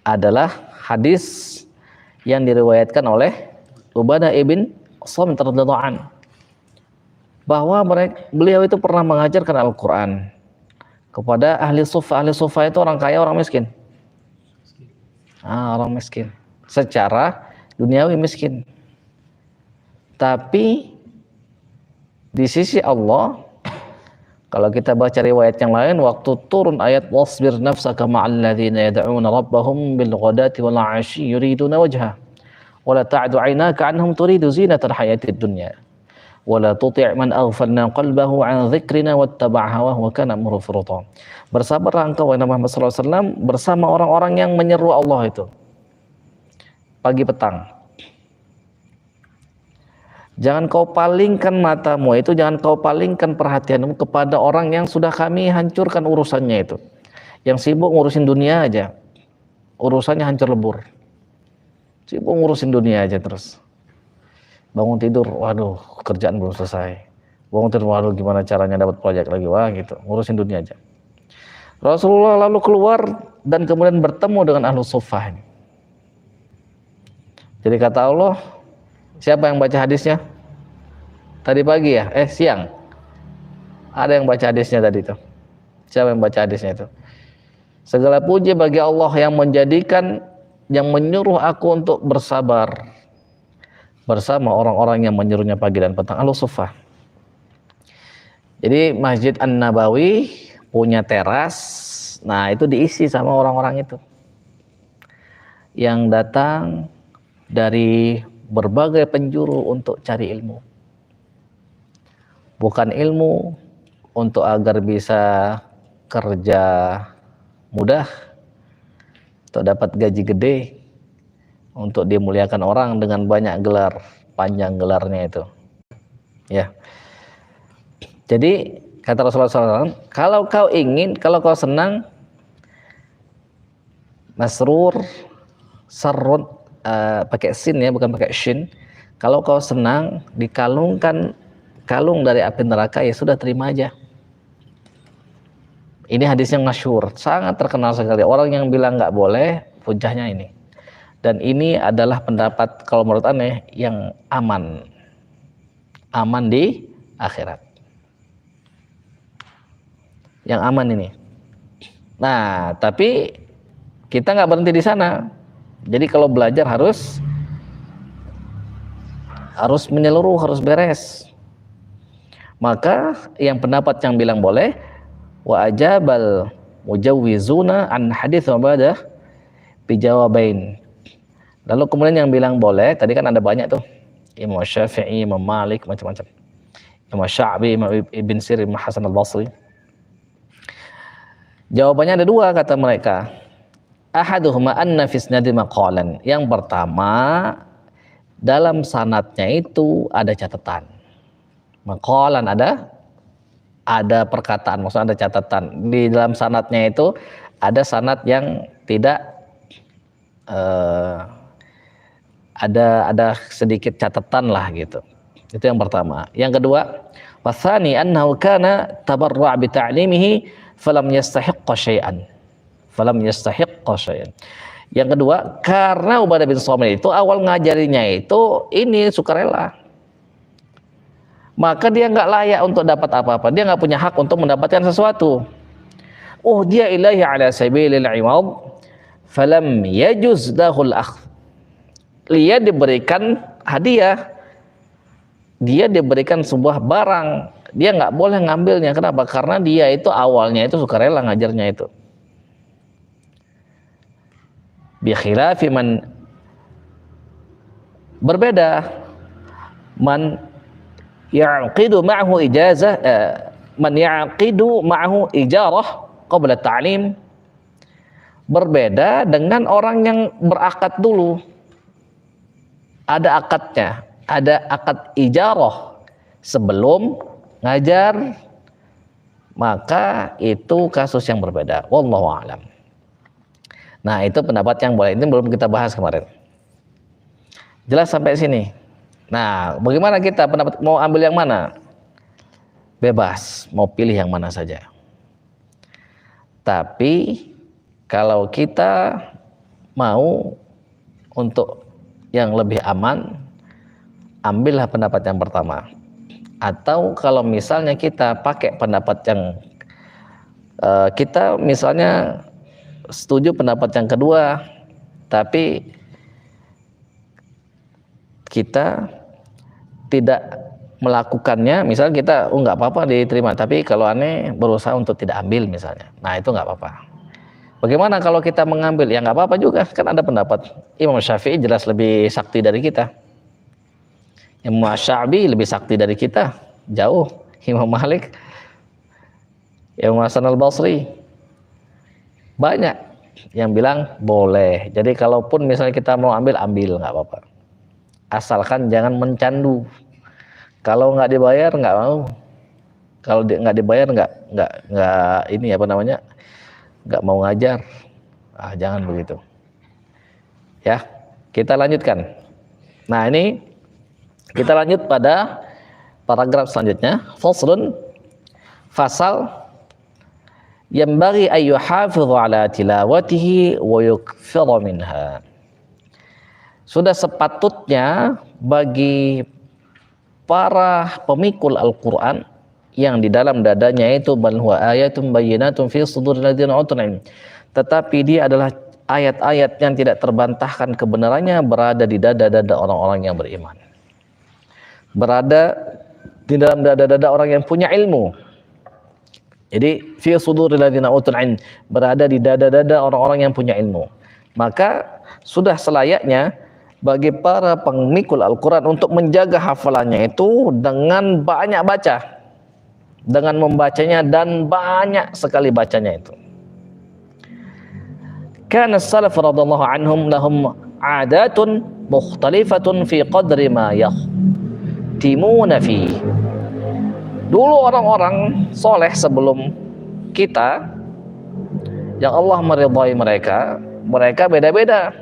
adalah hadis yang diriwayatkan oleh Ubadah ibn Samit radhiyallahu an, bahwa beliau itu pernah mengajarkan Al-Quran kepada ahli sufa. Ahli sufa itu orang kaya, orang miskin? Orang miskin. Secara duniawi miskin. Tapi di sisi Allah, kalau kita baca riwayat yang lain, waktu turun ayat wasbir nafsaka ma'al ladzina yad'una rabbahum bil ghadati wal 'ashyi yuriduna wajha wa la ta'du 'ainaka 'anhum turidu zinatal hayatid dunya wa la tuti' man aghfalna qalbahu 'an dzikrina wattaba'a hawahu wa kana amruhu furuta. Bersabarlah engkau wahai Muhammad sallallahu alaihi wasallam bersama orang-orang yang menyeru Allah itu pagi petang. Jangan kau palingkan matamu itu, jangan kau palingkan perhatianmu kepada orang yang sudah kami hancurkan urusannya itu, yang sibuk ngurusin dunia aja, urusannya hancur lebur, sibuk ngurusin dunia aja terus. Bangun tidur, waduh kerjaan belum selesai. Bangun tidur, waduh gimana caranya dapat proyek lagi, wah gitu, ngurusin dunia aja. Rasulullah lalu keluar dan kemudian bertemu dengan ahlu suffah ini. Jadi kata Allah, siapa yang baca hadisnya? Tadi pagi ya? Siang. Ada yang baca hadisnya tadi itu. Siapa yang baca hadisnya itu? Segala puji bagi Allah yang menjadikan, yang menyuruh aku untuk bersabar bersama orang-orang yang menyuruhnya pagi dan petang. Al-Suffah. Jadi Masjid An-Nabawi punya teras. Nah itu diisi sama orang-orang itu yang datang dari berbagai penjuru untuk cari ilmu. Bukan ilmu untuk agar bisa kerja mudah atau dapat gaji gede, untuk dimuliakan orang dengan banyak gelar, panjang gelarnya itu. Ya. Jadi kata Rasulullah SAW, kalau kau ingin, kalau kau senang, masrur, sarrun, pakai sin ya, bukan pakai shin. Kalau kau senang dikalungkan kalung dari api neraka, ya sudah terima aja. Ini hadis yang masyhur, sangat terkenal sekali. Orang yang bilang nggak boleh, hujahnya ini. Dan ini adalah pendapat kalau menurut aneh yang aman di akhirat. Yang aman ini. Nah, tapi kita nggak berhenti di sana. Jadi kalau belajar harus menyeluruh, harus beres. Maka yang pendapat yang bilang boleh, wa ajabal mujawwizuna an hadits Ubadah bi jawabain. Lalu kemudian yang bilang boleh, tadi kan ada banyak tuh, Imam Syafi'i, Imam Malik, macam-macam, Imam Sya'bi, Imam Ibn Sirin, Imam Hasan al-Basri. Jawabannya ada dua kata mereka. Ahaduhuma anna fi isnadi maqalan. Yang pertama, dalam sanadnya itu ada catatan. Maqalan ada perkataan, maksudnya ada catatan. Di dalam sanadnya itu ada sanad yang tidak ada sedikit catatan lah gitu. Itu yang pertama. Yang kedua, wasani annahu kana tabarra' bi ta'limihi falam yastahiqqa syai'an. Yang kedua, karena Ubadah bin Samit itu awal ngajarinya itu ini sukarela. Maka dia nggak layak untuk dapat apa-apa. Dia nggak punya hak untuk mendapatkan sesuatu. Dia ilahi ala sabilil iwad falam yajuz lahul akh. Dia diberikan hadiah, dia diberikan sebuah barang, dia nggak boleh ngambilnya. Kenapa? Karena dia itu awalnya itu sukarela ngajarnya itu. Bi khilafi man, berbeda man yaqidu ma'ahu ijazah, man yaqidu ma'ahu ijarah qabla ta'lim. Berbeda dengan orang yang berakad dulu, ada akadnya, ada akad ijarah sebelum ngajar, maka itu kasus yang berbeda. Wallahu a'lam. Nah itu pendapat yang boleh, ini belum kita bahas kemarin. Jelas sampai sini. Nah, bagaimana kita pendapat, mau ambil yang mana? Bebas, mau pilih yang mana saja. Tapi kalau kita mau untuk yang lebih aman, ambillah pendapat yang pertama. Atau kalau misalnya kita pakai pendapat yang kita misalnya setuju pendapat yang kedua, tapi kita tidak melakukannya, misalnya kita nggak apa-apa diterima, tapi kalau aneh berusaha untuk tidak ambil misalnya, nah itu nggak apa-apa. Bagaimana kalau kita mengambil? Ya nggak apa-apa juga, kan ada pendapat Imam Syafi'i jelas lebih sakti dari kita, Imam Syafi'i lebih sakti dari kita jauh, Imam Malik, Imam Hasan al-Basri, banyak yang bilang boleh. Jadi kalaupun misalnya kita mau ambil nggak apa-apa, asalkan jangan mencandu. Kalau nggak dibayar nggak mau, kalau nggak dibayar nggak ini apa namanya, nggak mau ngajar, jangan begitu ya. Kita lanjutkan. Nah ini kita lanjut pada paragraf selanjutnya. Faslun, fasal yang bagi ayyuhafidhu ala tilawatihi wa yukfira minha. Sudah sepatutnya bagi para pemikul Al-Quran yang di dalam dadanya itu bal huwa ayatun bayyinatun fi suduril ladzina utul ilm, tetapi dia adalah ayat-ayat yang tidak terbantahkan kebenarannya berada di dada-dada orang-orang yang beriman, berada di dalam dada-dada orang yang punya ilmu. Jadi fi suduril ladzina utul ilm, berada di dada-dada orang-orang yang punya ilmu. Maka sudah selayaknya bagi para pemikul Al-Quran untuk menjaga hafalannya itu dengan banyak baca, dengan membacanya dan banyak sekali bacanya itu. Kana salaf radhiyallahu anhum lahum adatun mukhtalifatun fi qadri ma yahtimuna fi. Dulu orang-orang soleh sebelum kita yang Allah meridhai mereka, mereka beda-beda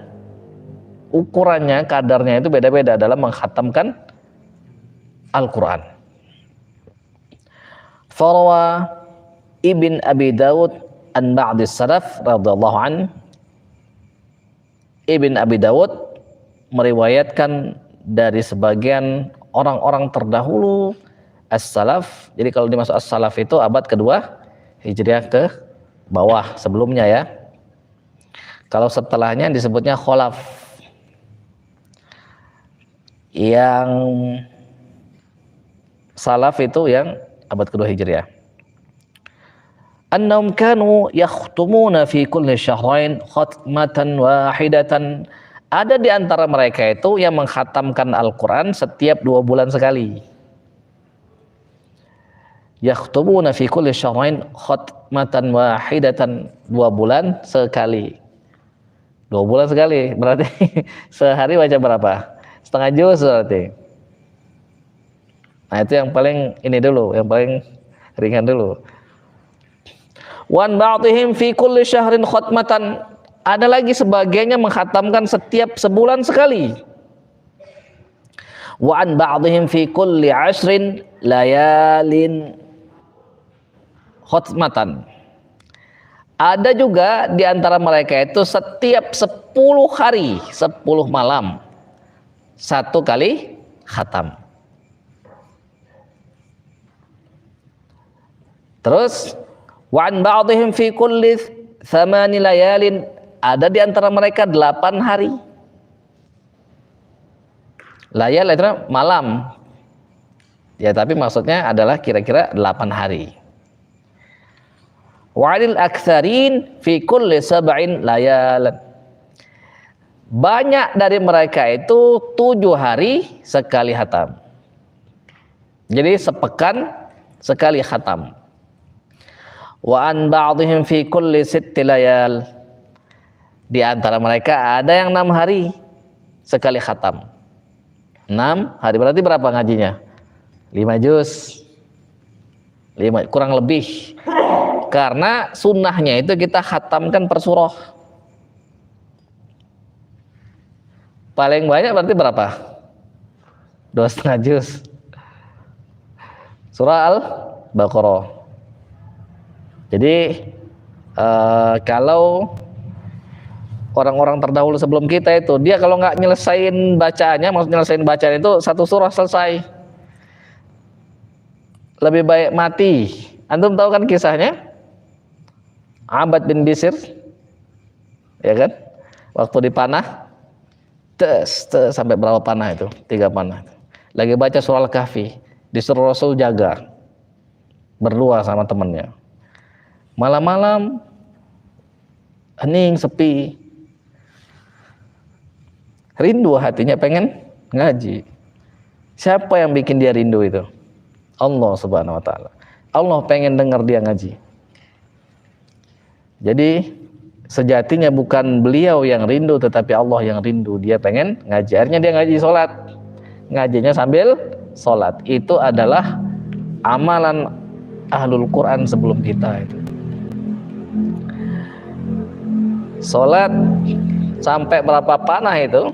ukurannya, kadarnya itu beda-beda dalam mengkhatamkan Al-Quran. Farwa Ibn Abi Dawud an ba'di salaf radhiyallahu an, Ibn Abi Dawud meriwayatkan dari sebagian orang-orang terdahulu as-salaf. Jadi kalau dimaksud as-salaf itu abad kedua Hijriah ke bawah sebelumnya ya. Kalau setelahnya disebutnya kholaf, yang salaf itu yang abad kedua Hijriah. Annahum kanu yakhtumuna fi kulli syahrain khatmatan wahidatan. Ada di antara mereka itu yang mengkhatamkan Al-Quran setiap 2 bulan sekali. Yakhtumuna fi kulli syahrain khatmatan wahidatan, 2 bulan sekali. 2 bulan sekali berarti sehari baca berapa? Setengah juz berarti. Nah itu yang paling ini dulu, yang paling ringan dulu. Wan ba'dihim fi kulli syahrin khatmatan. Ada lagi sebagiannya mengkhatamkan setiap sebulan sekali. Wa an ba'dihim fi kulli 'ashrin layalin khatmatan. Ada juga di antara mereka itu setiap 10 hari, 10 malam, 1 kali khatam. Terus wa an ba'dihim fi kulli 8 layalin, ada di antara mereka 8 hari. Layal itu malam. Ya tapi maksudnya adalah kira-kira 8 hari. Wa 'alil aktsarin fi kulli 7 layalan. Banyak dari mereka itu 7 hari sekali khatam. Jadi sepekan sekali khatam. Wa an ba'dihim fi kulli 6 layal. Di antara mereka ada yang 6 hari sekali khatam. 6 hari berarti berapa ngajinya? 5 juz. 5 kurang lebih. Karena sunnahnya itu kita khatamkan per surah. Paling banyak berarti berapa? 2,5 juz. Surah Al-Baqarah. Jadi kalau orang-orang terdahulu sebelum kita itu, dia kalau nggak nyelesain bacaannya, maksud nyelesain bacaan itu satu surah selesai, lebih baik mati. Antum tahu kan kisahnya Abad bin Bisir, ya kan, waktu dipanah sampai berapa panah itu, 3 panah, lagi baca surah Al-Kahfi, disuruh Rasul jaga berdua sama temennya, malam-malam hening sepi, rindu hatinya pengen ngaji. Siapa yang bikin dia rindu itu? Allah Subhanahu wa taala. Allah pengen dengar dia ngaji. Jadi sejatinya bukan beliau yang rindu, tetapi Allah yang rindu. Dia pengen ngaji. Akhirnya dia ngaji sholat. Ngajinya sambil sholat. Itu adalah amalan ahlul Quran sebelum kita itu. Sholat sampai berapa panah itu,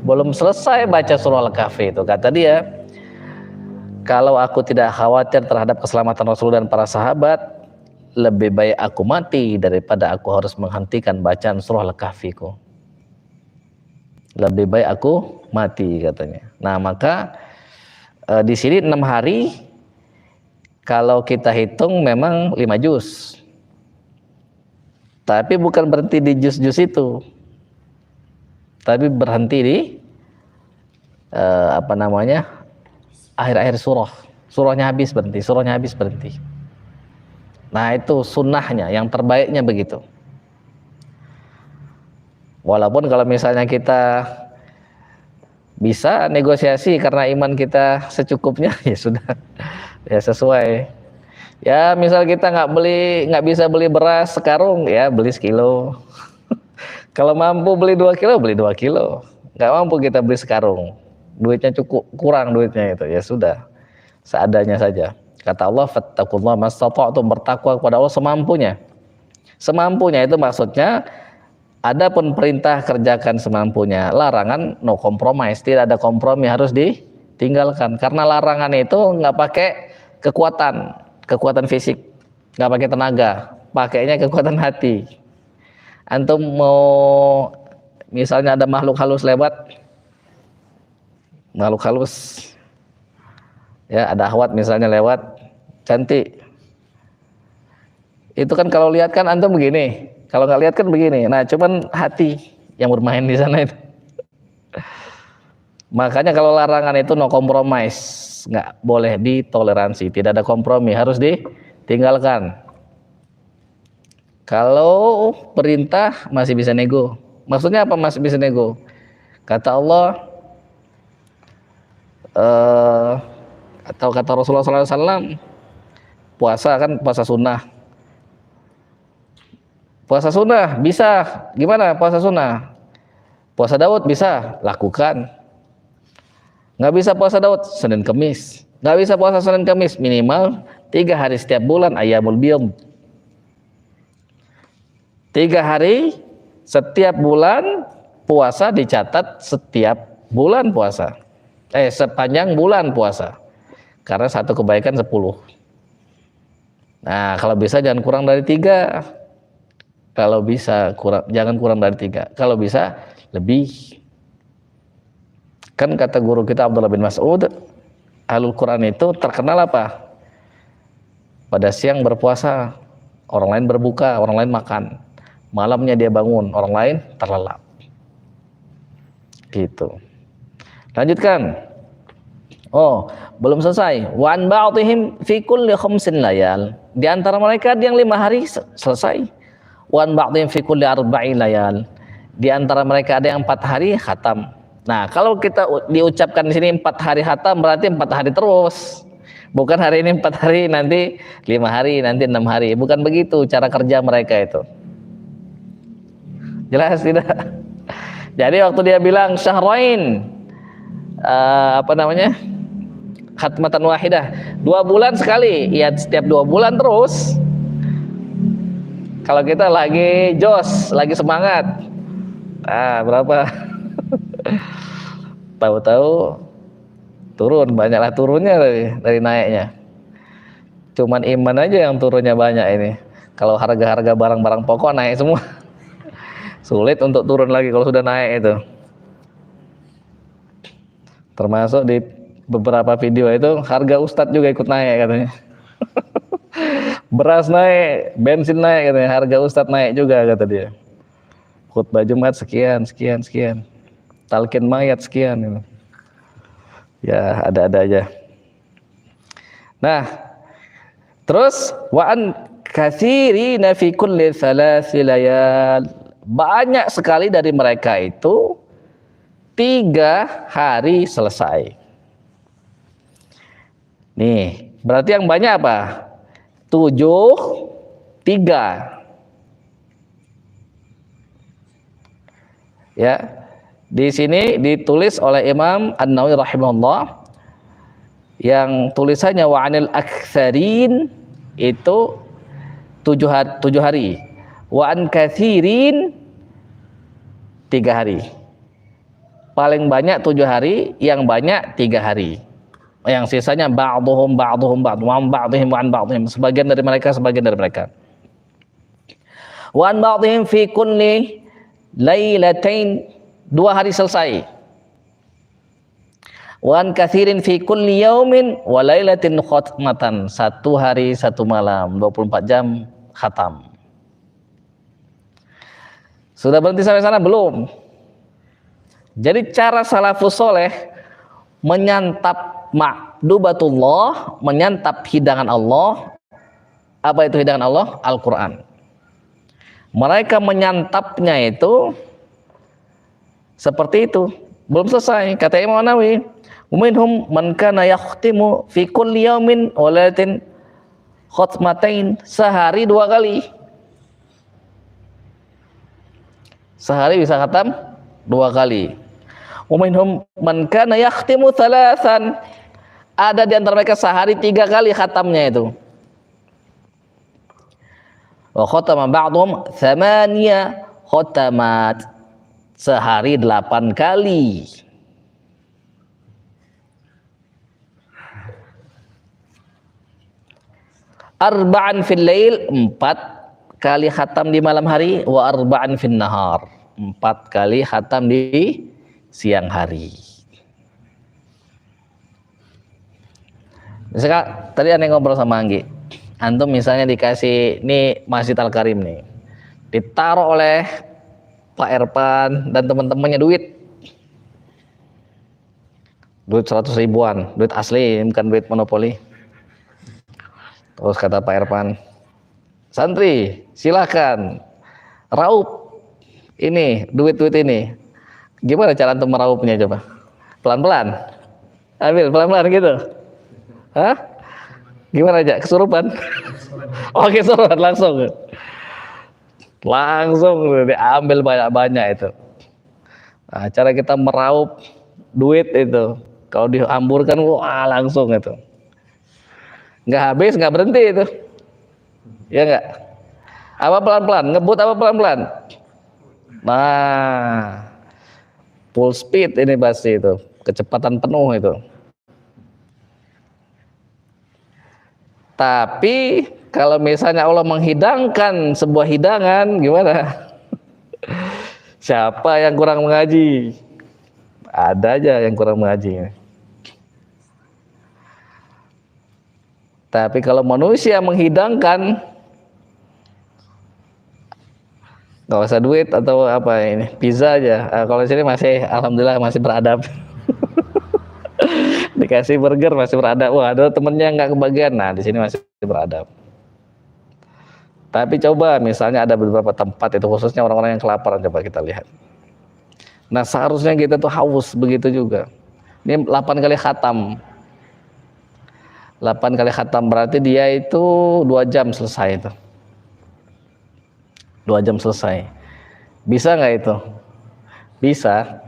belum selesai baca surah Al-Kahfi itu. Kata dia, kalau aku tidak khawatir terhadap keselamatan Rasul dan para sahabat, lebih baik aku mati daripada aku harus menghentikan bacaan surah Al-Kahfi ku. Lebih baik aku mati, katanya. Nah, maka di sini 6 hari, kalau kita hitung memang 5 juz. Tapi bukan berhenti di juz-juz itu, tapi berhenti di akhir-akhir surah. Surahnya habis berhenti. Nah, itu sunnahnya, yang terbaiknya begitu. Walaupun kalau misalnya kita bisa negosiasi karena iman kita secukupnya, ya sudah, ya sesuai. Ya misal kita nggak bisa beli beras sekarung, ya beli sekilo. Kalau mampu beli 2 kilo, beli 2 kilo. Nggak mampu kita beli sekarung, duitnya cukup, kurang duitnya itu, ya sudah, seadanya saja. Kata Allah, fattaqullaha mastata'tum, bertakwa kepada Allah semampunya. Semampunya itu maksudnya, adapun perintah kerjakan semampunya, larangan no compromise, tidak ada kompromi, harus ditinggalkan. Karena larangan itu nggak pakai kekuatan fisik, nggak pakai tenaga, pakainya kekuatan hati. Antum mau misalnya ada makhluk halus lewat, ya ada ahwat misalnya lewat, cantik, itu kan kalau lihat kan antum begini, kalau nggak lihat kan begini. Nah, cuman hati yang bermain di sana itu. Makanya kalau larangan itu no compromise, nggak boleh ditoleransi, tidak ada kompromi, harus ditinggalkan. Kalau perintah masih bisa nego. Maksudnya apa masih bisa nego? Kata Allah, atau kata Rasulullah SAW, puasa kan puasa sunnah. Puasa sunnah bisa, gimana puasa sunnah? Puasa Daud bisa, lakukan. Nggak bisa puasa Daud, Senin Kemis. Nggak bisa puasa Senin Kemis, minimal 3 hari setiap bulan, ayyamul biyad. 3 hari setiap bulan puasa, dicatat setiap bulan puasa. Sepanjang bulan puasa. Karena satu kebaikan 10. Nah, kalau bisa jangan kurang dari 3. Kalau bisa jangan kurang dari 3. Kalau bisa lebih. Kan kata guru kita Abdullah bin Mas'ud, Ahlul Quran itu terkenal apa? Pada siang berpuasa, orang lain berbuka, orang lain makan. Malamnya dia bangun, orang lain terlelap. Gitu. Lanjutkan. Oh, belum selesai. Wa an ba'dihim fi kulli khamsin layal. Di antara mereka yang 5 hari selesai. Wa an ba'dihim fi kulli arba'i layal. Di antara mereka ada yang 4 hari khatam. Nah, kalau kita diucapkan di sini 4 hari khatam, berarti 4 hari terus. Bukan hari ini 4 hari, nanti 5 hari, nanti 6 hari. Bukan begitu cara kerja mereka itu. Jelas tidak? Jadi waktu dia bilang syahrain, khatmatan wahidah, 2 bulan sekali, ya setiap 2 bulan terus. Kalau kita lagi jos, lagi semangat, berapa? Tahu-tahu turun, banyaklah turunnya dari naiknya. Cuman iman aja yang turunnya banyak ini. Kalau harga-harga barang-barang pokok naik semua. Sulit untuk turun lagi kalau sudah naik itu. Termasuk di beberapa video itu harga ustadz juga ikut naik katanya. Beras naik, bensin naik katanya, harga ustadz naik juga kata dia. Khutbah Jumat sekian, sekian, sekian. Talqin mayat sekian gitu. Ya, ada-ada aja. Nah, terus wa'an katsirina fi kulli thalathi layal. Banyak sekali dari mereka itu 3 hari selesai. Nih, berarti yang banyak apa? 7, 3. Ya, di sini ditulis oleh Imam An-Nawawi rahimahullah, yang tulisannya wa anil aktsarin itu 7 hari, wa an katsirin 3 hari. Paling banyak 7 hari, yang banyak 3 hari. Yang sisanya ba'dhum sebagian dari mereka. Wa an ba'dhim fi kulli lailatain 2 hari selesai. Wa an katsirin fi kulli yaumin wa lailatin khatmatan 1 hari 1 malam 24 jam khatam. Sudah berhenti sampai sana belum? Jadi cara salafus soleh menyantap ma'dubatullah, menyantap hidangan Allah. Apa itu hidangan Allah? Al-Quran. Mereka menyantapnya itu seperti itu. Belum selesai. Kata Imam Nawawi, minhum man kana yakhtimu fi kulli yaumin wa lailatin khatmatain, sehari 2 kali. Sehari bisa khatam 2 kali. Minhum man kana yakhtimu thalathan, ada di antara mereka sehari 3 kali khatamnya itu. Wa khatama ba'dhum 8 khatamat, sehari 8 kali. Arba'an fil lail, 4 kali khatam di malam hari. Wa arba'an fin nahar, 4 kali khatam di siang hari. Misalkan tadi aneh ngobrol sama Anggi, antum misalnya dikasih nih Masjid Al-Karim nih, ditaruh oleh Pak Erpan dan teman-temannya duit 100 ribuan, duit asli, bukan duit monopoli. Terus kata Pak Erpan, santri silakan raup ini, duit-duit ini. Gimana cara antum meraupnya coba? Pelan-pelan, ambil pelan-pelan gitu. Hah? Gimana aja? Kesurupan? Oke, kesurupan langsung diambil banyak-banyak itu. Nah, cara kita meraup duit itu, kalau dihamburkan, wah langsung itu. Nggak habis, nggak berhenti itu. Ya nggak? Apa pelan-pelan? Ngebut apa pelan-pelan? Nah, full speed ini pasti itu, kecepatan penuh itu. Tapi kalau misalnya Allah menghidangkan sebuah hidangan, gimana? Siapa yang kurang mengaji? Ada aja yang kurang mengaji. Tapi kalau manusia menghidangkan, nggak usah duit atau apa ini, pizza aja. Kalau di sini masih, alhamdulillah masih beradab. Dikasih burger masih beradab. Wah, ada temennya nggak kebagian. Nah, di sini masih beradab. Tapi coba misalnya ada beberapa tempat itu khususnya orang-orang yang kelaparan, coba kita lihat. Nah, seharusnya kita tuh haus begitu juga. Ini 8 kali khatam. 8 kali khatam berarti dia itu 2 jam selesai itu. 2 jam selesai. Bisa nggak itu? Bisa.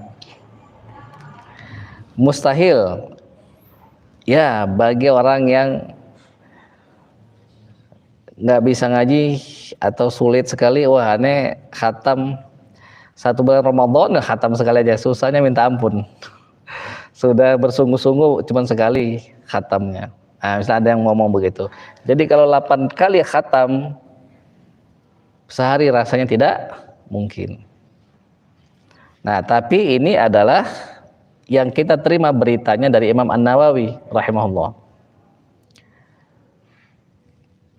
Mustahil. Ya, bagi orang yang nggak bisa ngaji atau sulit sekali, wah ini khatam 1 bulan Ramadan, khatam sekali aja, susahnya minta ampun. Sudah bersungguh-sungguh cuma sekali khatamnya. Nah, misalnya ada yang ngomong begitu. Jadi kalau 8 kali khatam sehari rasanya tidak mungkin. Nah, tapi ini adalah yang kita terima beritanya dari Imam An-Nawawi rahimahullah.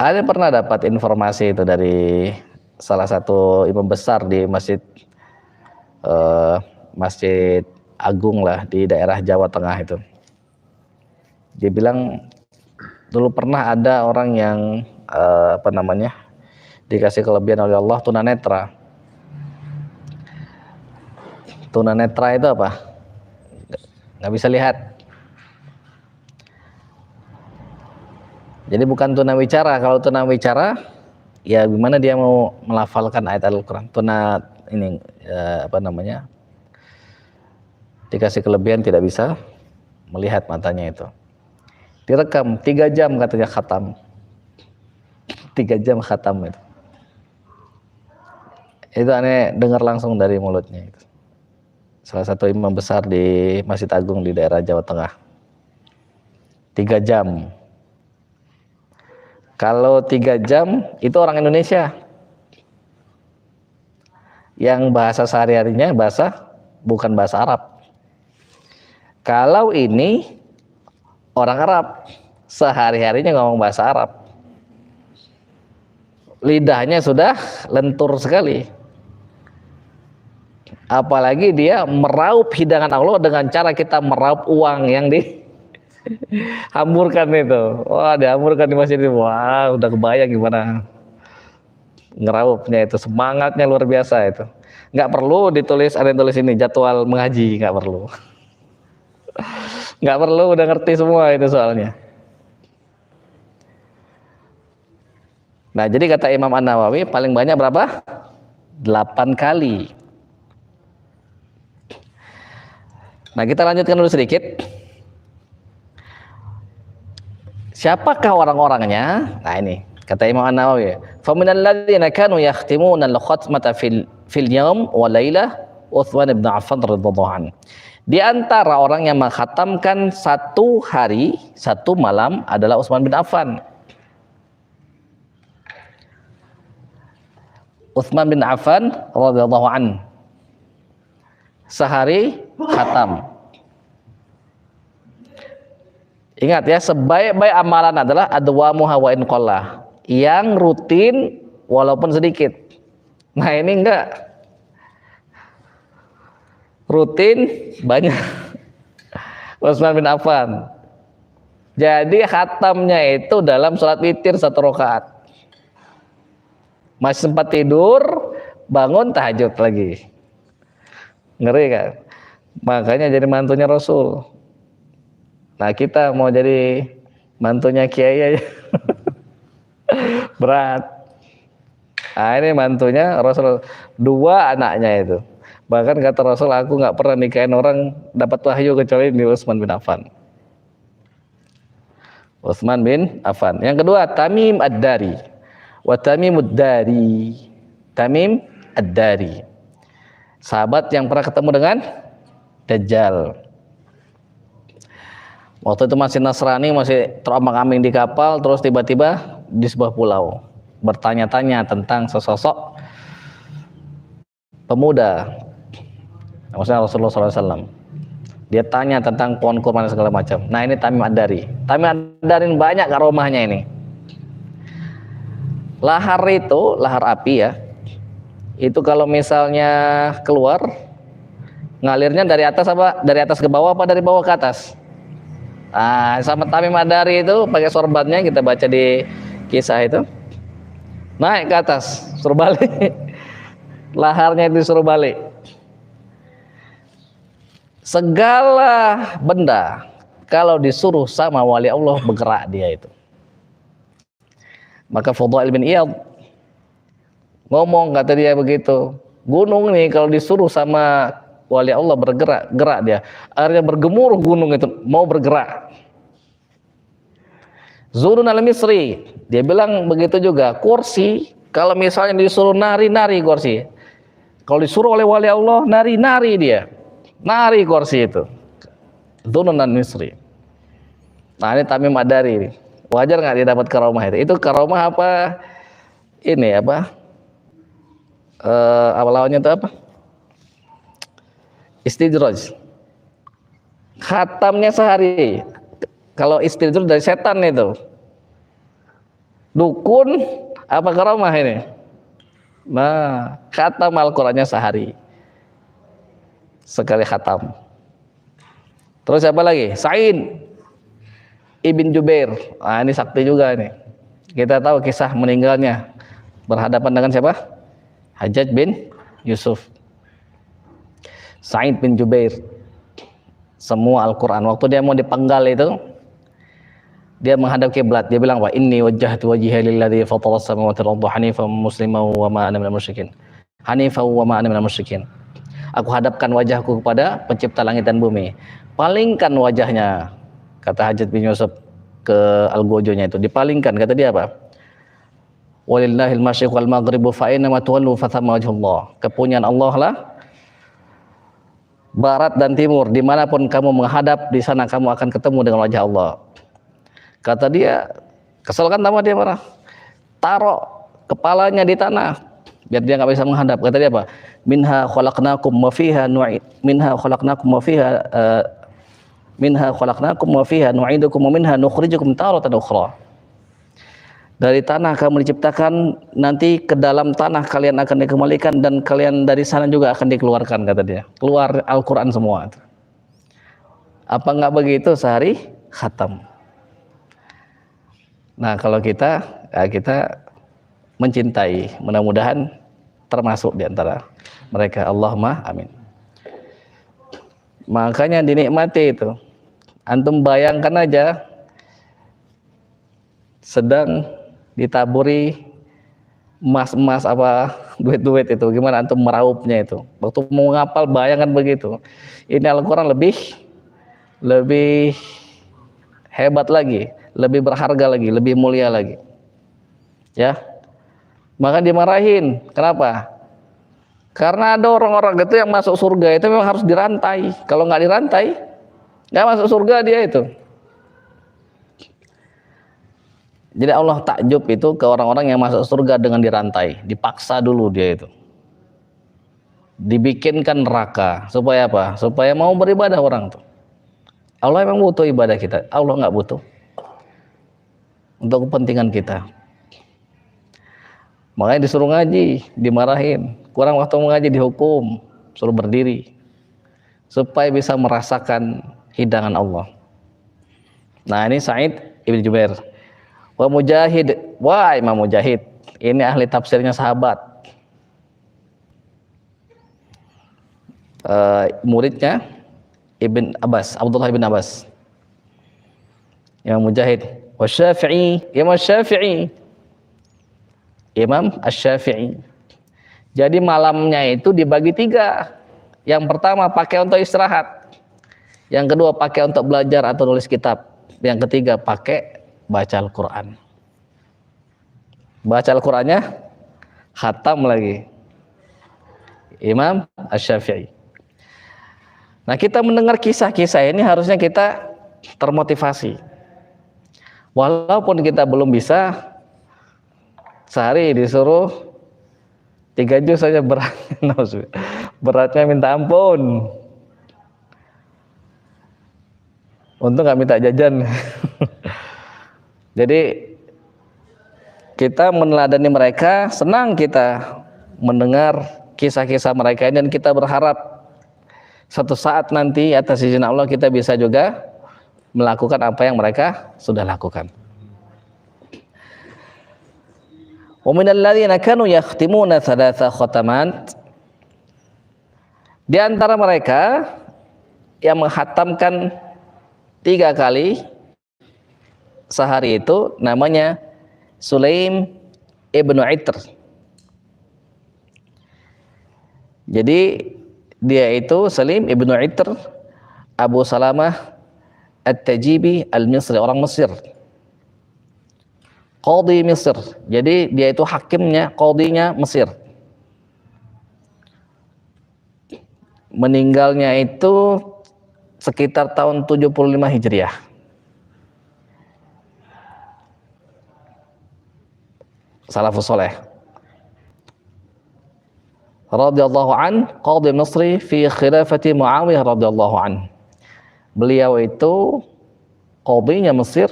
Ada yang pernah dapat informasi itu dari salah satu imam besar di Masjid Agung lah di daerah Jawa Tengah itu. Dia bilang dulu pernah ada orang yang dikasih kelebihan oleh Allah tunanetra. Tunanetra itu apa? Nggak bisa lihat. Jadi bukan tunawicara. Kalau tunawicara, ya gimana dia mau melafalkan ayat Al-Quran? Dikasih kelebihan tidak bisa melihat matanya itu. Direkam 3 jam katanya khatam. 3 jam khatam itu. Itu aneh dengar langsung dari mulutnya itu. Salah satu imam besar di Masjid Agung di daerah Jawa Tengah. 3 jam. Kalau 3 jam itu orang Indonesia. Yang bahasa sehari-harinya bukan bahasa Arab. Kalau ini orang Arab, sehari-harinya ngomong bahasa Arab. Lidahnya sudah lentur sekali. Apalagi dia meraup hidangan Allah dengan cara kita meraup uang yang dihamburkan itu. Wah, dihamburkan di masjid itu. Wah, udah kebayang gimana ngeraupnya itu, semangatnya luar biasa itu. Nggak perlu ditulis, ada yang tulis ini jadwal mengaji, nggak perlu. Nggak perlu, udah ngerti semua itu soalnya. Nah, jadi kata Imam An-Nawawi paling banyak berapa? 8 kali. Nah, kita lanjutkan dulu sedikit. Siapakah orang-orangnya? Nah, ini kata Imam An-Nawawi, "Faminal ladzina kanu yakhtimuna al-khatmata fil yawm wa lailah Utsman bin Affan radhiyallahu anhu." Di antara orang yang mengkhatamkan 1 hari 1 malam adalah Utsman bin Affan. Utsman bin Affan radhiyallahu anhu. Sehari khatam. Ingat ya, sebaik-baik amalan adalah adwamuha wa in qalla, yang rutin walaupun sedikit. Nah, ini enggak. Rutin banyak. Utsman bin Affan. Jadi khatamnya itu dalam sholat witir 1 rakaat. Masih sempat tidur, bangun tahajud lagi. Ngeri kan? Makanya jadi mantunya Rasul. Nah, kita mau jadi mantunya Kiai aja. Berat. Nah, ini mantunya Rasul, 2 anaknya itu. Bahkan kata Rasul, aku nggak pernah nikahin orang dapat wahyu kecuali di Utsman bin Affan. Utsman bin Affan. Yang kedua, Tamim Ad-Dari. Wa Tamimud Dari. Tamim Ad-Dari. Sahabat yang pernah ketemu dengan Dajjal. Waktu itu masih Nasrani, masih terombang-ambing di kapal, terus tiba-tiba di sebuah pulau bertanya-tanya tentang sesosok pemuda, maksudnya Rasulullah SAW. Dia tanya tentang pohon kurma dan segala macam. Nah, ini Tamim Ad-Dari. Tamim Ad-Dari banyak karomahnya ini. Lahar itu, lahar api ya, itu kalau misalnya keluar, ngalirnya dari atas apa? Dari atas ke bawah apa dari bawah ke atas? Nah, sama Tamim Ad-Dari itu pakai sorbannya, kita baca di kisah itu, naik ke atas, suruh balik. Laharnya disuruh balik. Segala benda kalau disuruh sama wali Allah bergerak dia itu. Maka Fudail bin Iyad ngomong, kata dia begitu, gunung nih kalau disuruh sama wali Allah gerak dia. Akhirnya bergemuruh gunung itu mau bergerak. Zunnun al-Misri dia bilang begitu juga. Kursi kalau misalnya disuruh nari kursi. Kalau disuruh oleh wali Allah nari dia. Nari kursi itu. Zunnun al-Misri. Nah, ini Tamim Ad-Dari ini. Wajar nggak dia dapat karomah itu? Itu karomah apa? Ini apa? Awal-awalnya itu apa? Istidraj. Khatamnya sehari. Kalau istidraj dari setan itu. Dukun apa karamah ini? Nah, khatam Al-Qur'annya sehari. Sekali khatam. Terus apa lagi? Sa'id Ibn Jubair. Nah, ini sakti juga nih. Kita tahu kisah meninggalnya. Berhadapan dengan siapa? Hajjaj bin Yusuf. Sa'id bin Jubair. Semua Al-Quran. Waktu dia mau dipenggal itu, dia menghadap kiblat. Dia bilang, wa inni wajjahtu wajhiya lilladzi fatara as-samawati wal arda hanifan musliman wa ma ana minal musyrikin. Hanifan wa ma ana minal musyrikin. Aku hadapkan wajahku kepada pencipta langit dan bumi. Palingkan wajahnya, kata Hajjaj bin Yusuf ke algojonya itu. Dipalingkan, kata dia apa? Walillahil masyriq wal maghribu fa aina ma tuwallu fa thamma wajhullah. Kepunyaan Allah lah barat dan timur, dimanapun kamu menghadap, di sana kamu akan ketemu dengan wajah Allah. Kata dia, kesel kan sama dia marah. Taruh kepalanya di tanah biar dia nggak bisa menghadap. Kata dia apa? Minha khalaqnakum wa fiha nu'id, minha khalaqnakum wa fiha minha khalaqnakum wa fiha nu'idukum wa minha nukhrijukum taratan ukhra. Dari tanah kamu diciptakan, nanti ke dalam tanah kalian akan dikembalikan, dan kalian dari sana juga akan dikeluarkan, kata dia. Keluar Al-Quran semua. Apa nggak begitu sehari khatam? Nah, kalau kita, ya kita mencintai, mudah-mudahan termasuk di antara mereka. Allahumma amin. Makanya dinikmati itu. Antum bayangkan aja sedang ditaburi emas-emas apa duit-duit itu, gimana antum meraupnya itu. Waktu mau ngapal bayangkan begitu. Ini Al-Quran lebih hebat lagi, lebih berharga lagi, lebih mulia lagi. Ya. Maka dimarahin. Kenapa? Karena ada orang-orang itu yang masuk surga itu memang harus dirantai. Kalau nggak dirantai, nggak masuk surga dia itu. Jadi Allah takjub itu ke orang-orang yang masuk surga dengan dirantai, dipaksa dulu dia itu. Dibikinkan neraka, supaya apa? Supaya mau beribadah orang tuh. Allah memang butuh ibadah kita, Allah nggak butuh. Untuk kepentingan kita. Makanya disuruh ngaji, dimarahin. Kurang waktu mengaji dihukum, suruh berdiri. Supaya bisa merasakan hidangan Allah. Nah, ini Sa'id Ibn Jubair. Wa Mujahid, wah Imam Mujahid, ini ahli tafsirnya sahabat, muridnya Ibn Abbas, Abdullah Ibn Abbas. Imam Mujahid. Wa Syafi'i, Imam Syafi'i, Imam Asy-Syafi'i. Jadi malamnya itu dibagi 3. Yang pertama pakai untuk istirahat, yang kedua pakai untuk belajar atau nulis kitab, yang ketiga pakai baca Al-Quran. Baca Al-Qurannya khatam lagi. Imam Asy-Syafi'i. Nah, kita mendengar kisah-kisah ini harusnya kita termotivasi. Walaupun kita belum bisa sehari disuruh 3 juz saja berat. Beratnya minta ampun. Untung nggak minta jajan. Jadi kita meneladani mereka, senang kita mendengar kisah-kisah mereka ini, dan kita berharap satu saat nanti atas izin Allah kita bisa juga melakukan apa yang mereka sudah lakukan. Wa minal ladzina kanu yakhtimuna thalatha khatamat. Di antara mereka yang menghatamkan 3 kali sehari itu namanya Sulaim ibnu Itr. Jadi dia itu Sulaim ibnu Itr Abu Salamah At-Tajibi Al-Misri, orang Mesir. Qadhi Mesir. Jadi dia itu hakimnya, qadhinya Mesir. Meninggalnya itu sekitar tahun 75 Hijriah. Salafus Saleh. radhiyallahu an, qadhi Misri fi khilafati Muawiyah radhiyallahu an. Beliau itu qadhinya Mesir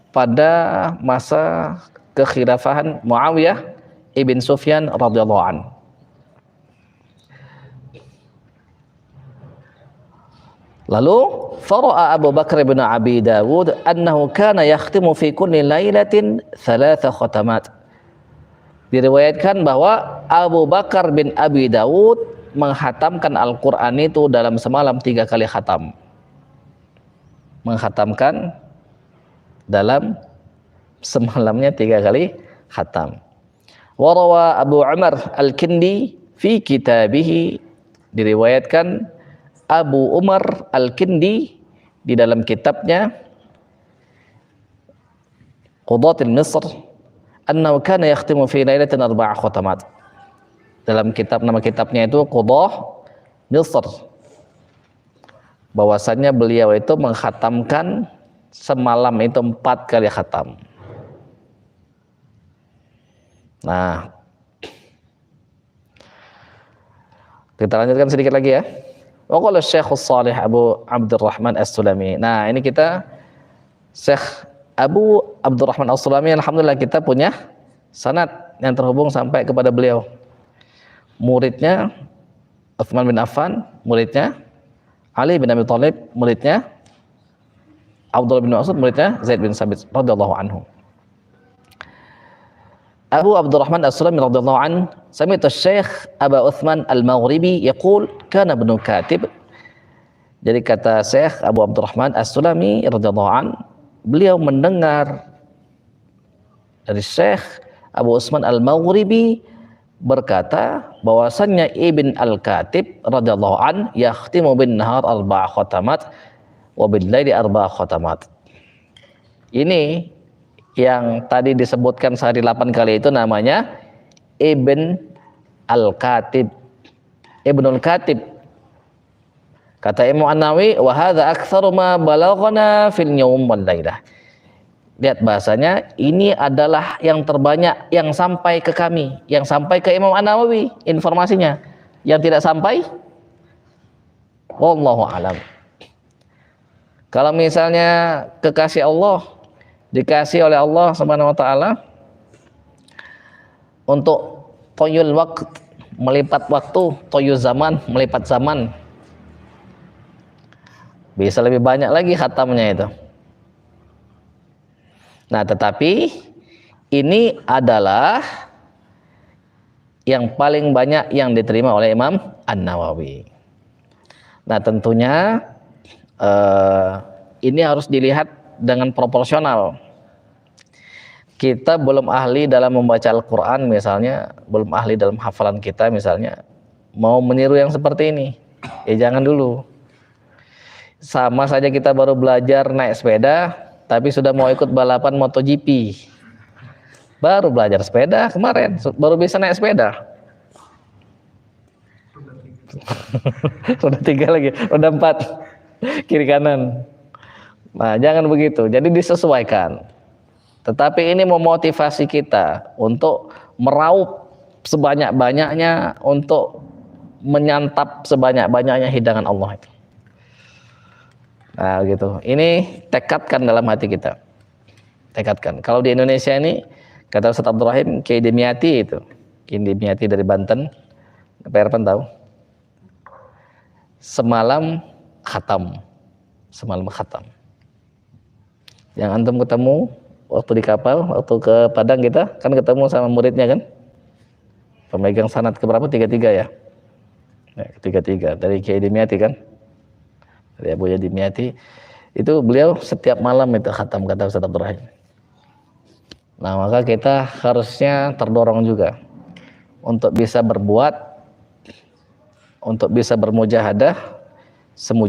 pada masa kekhilafahan Muawiyah ibn Sufyan radhiyallahu an. Lalu fara'a Abu Bakar bin Abi Dawud annahu kana yakhtimu fi kulli lailatin 3 khatamat. Diriwayatkan bahwa Abu Bakar bin Abi Dawud menghatamkan Al-Qur'an itu dalam semalam 3 kali khatam. Menghatamkan dalam semalamnya 3 kali khatam. Warawa Abu Umar Al-Kindi fi kitabihi, diriwayatkan Abu Umar Al-Kindi di dalam kitabnya Qudatil Misr annahu kana yakhtimu fi lailatin 4 khatamat. Dalam kitab, nama kitabnya itu Qudah Misr, bahwasannya beliau itu menghatamkan semalam itu 4 kali khatam. Nah, kita lanjutkan sedikit lagi ya. Wa qala Syekhus Shalih Abu Abdurrahman As-Sulami. Nah, ini kita Syekh Abu Abdurrahman As-Sulami, alhamdulillah kita punya sanad yang terhubung sampai kepada beliau. Muridnya Utsman bin Affan, muridnya Ali bin Abi Thalib, muridnya Abdullah bin Mas'ud, muridnya Zaid bin Sabit radhiyallahu anhu. Abu Abdurrahman As-Sulami radhiyallahu anhu, sami'tu Syekh Aba Utsman Al-Maghribi yaqul kana ibnu Katib. Jadi kata Syekh Abu Abdurrahman As-Sulami radhiyallahu anhu, beliau mendengar dari Syekh Abu Utsman Al-Maghribi berkata bahwasannya Ibn Al-Katib radhiyallahu anhu yakhtimu bin nahar 4 khatamat wa bil laili 4 khatamat. Ini yang tadi disebutkan sehari 8 kali itu namanya Ibn Al-Katib. Ibnul Katib. Kata Imam An-Nawawi, wa hadza aktsaru ma balaghana fil yaum wal lailah. Lihat bahasanya, ini adalah yang terbanyak yang sampai ke kami, yang sampai ke Imam An-Nawawi informasinya. Yang tidak sampai, wallahu alam. Kalau misalnya kekasih Allah dikasih oleh Allah Subhanahu wa taala untuk toyul waktu, melipat waktu, toyul zaman, melipat zaman, bisa lebih banyak lagi khatamnya itu. Nah, tetapi ini adalah yang paling banyak yang diterima oleh Imam An-Nawawi. Nah, tentunya ini harus dilihat dengan proporsional. Kita belum ahli dalam membaca Al-Quran misalnya, belum ahli dalam hafalan kita misalnya, mau meniru yang seperti ini, ya jangan dulu. Sama saja kita baru belajar naik sepeda, tapi sudah mau ikut balapan MotoGP. Baru belajar sepeda kemarin, baru bisa naik sepeda. Sudah 3 lagi, udah 4 kiri kanan. Nah, jangan begitu. Jadi disesuaikan. Tetapi ini memotivasi kita untuk meraup sebanyak-banyaknya, untuk menyantap sebanyak-banyaknya hidangan Allah itu. Nah, gitu. Ini tekadkan dalam hati kita. Tekadkan. Kalau di Indonesia ini, kata Ustaz Abdul Rahim, Kiai Dimyati itu. Kiai Dimyati dari Banten. Pak Irfan tahu? Semalam khatam. Semalam khatam. Yang antum ketemu waktu di kapal, waktu ke Padang kita kan ketemu sama muridnya kan, pemegang sanad keberapa? 33 ya, 33 dari Kiai Dimyati kan, dari Abu Dimyati itu, beliau setiap malam itu khatam, kata Ustaz Abdul Rahim. Nah, maka kita harusnya terdorong juga untuk bisa berbuat, untuk bisa bermujahadah